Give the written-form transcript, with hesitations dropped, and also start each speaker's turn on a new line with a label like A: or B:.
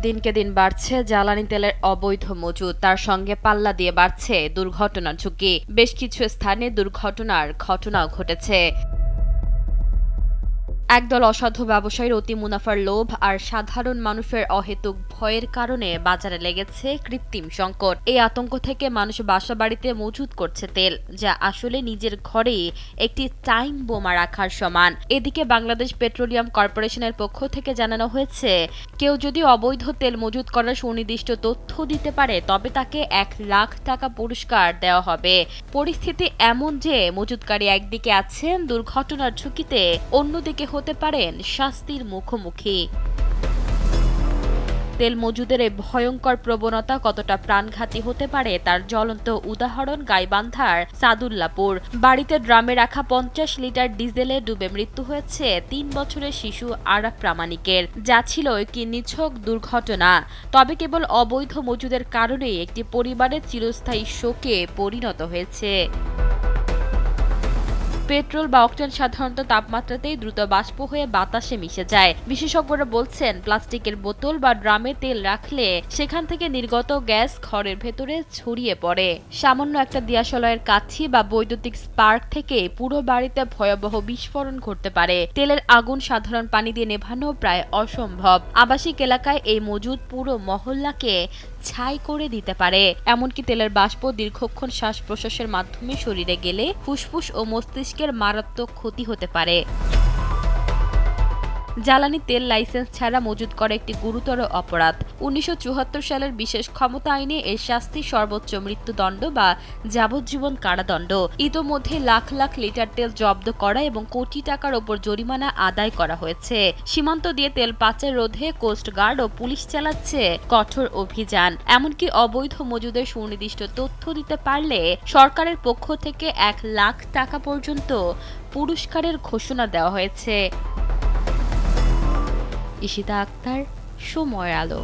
A: দিনকে দিন বাড়ছে জ্বালানি তেলের অবৈধ মজুত, তার সঙ্গে পাল্লা দিয়ে বাড়ছে দুর্ঘটনার ঝুঁকি। বেশ কিছু স্থানে দুর্ঘটনার ঘটনাও ঘটেছে। একদল অসাধু ব্যবসায়ীর অতি মুনাফার লোভ আর সাধারণ মানুষের অহেতুক ভয়ের কারণে বাজারে লেগেছে কৃত্রিম সংকট। এই আতঙ্ক থেকে মানুষ বাসাবাড়িতে মজুত করছে তেল, যা আসলে নিজের ঘরেই একটি টাইম বোমা রাখার সমান। এদিকে বাংলাদেশ পেট্রোলিয়াম কর্পোরেশনের পক্ষ থেকে জানানো হয়েছে, কেউ যদি অবৈধ তেল মজুত করার সুনির্দিষ্ট তথ্য দিতে পারে তবে তাকে 1 লাখ টাকা পুরস্কার দেওয়া হবে। পরিস্থিতি এমন যে মজুতকারী একদিকে আছেন দুর্ঘটনার ঝুঁকিতে, অন্যদিকে হতে পারেন শাস্তির মুখোমুখি। তেল মজুদের এই ভয়ঙ্কর প্রবণতা কতটা প্রাণঘাতী হতে পারে তার জ্বলন্ত উদাহরণ গাইবান্ধার সাদুল্লাপুর। বাড়িতে ড্রামে রাখা 50 লিটার ডিজেলে ডুবে মৃত্যু হয়েছে 3 বছরের শিশু আরাফ প্রামাণিকের, যা ছিল একটি নিছক দুর্ঘটনা। তবে কেবল অবৈধ মজুদের কারণেই একটি পরিবারের চিরস্থায়ী শোকে পরিণত হয়েছে। পেট্রোল বা অকটেন সাধারণত তাপমাত্রাতেই দ্রুত বাষ্প হয়ে বাতাসে মিশে যায়। বিশেষজ্ঞরা বলছেন, প্লাস্টিকের বোতল বা ড্রামে তেল রাখলে সেখান থেকে নির্গত গ্যাস ঘরের ভেতরে ছড়িয়ে পড়ে। সামান্য একটা দিয়াশলাইয়ের কাঠি বা বৈদ্যুতিক স্পার্ক থেকে পুরো বাড়িতে ভয়াবহ বিস্ফোরণ ঘটতে পারে। তেলের আগুন সাধারণ পানি দিয়ে নেভানো প্রায় অসম্ভব। আবাসিক এলাকায় এই মজুদ পুরো মহল্লাকে ছাই করে দিতে পারে। এমনকি তেলের বাষ্প দীর্ঘক্ষণ শ্বাস প্রশ্বাসের মাধ্যমে শরীরে গেলে ফুসফুস ও মস্তিষ্কের মারাত্মক ক্ষতি হতে পারে। জ্বালানি তেল লাইসেন্স ছাড়া মজুত করা একটি গুরুতর অপরাধ। 1974 সালের বিশেষ ক্ষমতা আইনে এর শাস্তি সর্বোচ্চ মৃত্যুদণ্ড বা যাবজ্জীবন কারাদণ্ড। ইতোমধ্যে লাখ লাখ লিটার তেল জব্দ করা এবং কোটি টাকার ওপর জরিমানা আদায় করা হয়েছে। সীমান্ত দিয়ে তেল পাচার রোধে কোস্টগার্ড ও পুলিশ চালাচ্ছে কঠোর অভিযান। এমনকি অবৈধ মজুদের সুনির্দিষ্ট তথ্য দিতে পারলে সরকারের পক্ষ থেকে 1 লাখ টাকা পর্যন্ত পুরস্কারের ঘোষণা দেওয়া হয়েছে। ইশিতা আক্তার, সময়ের আলো।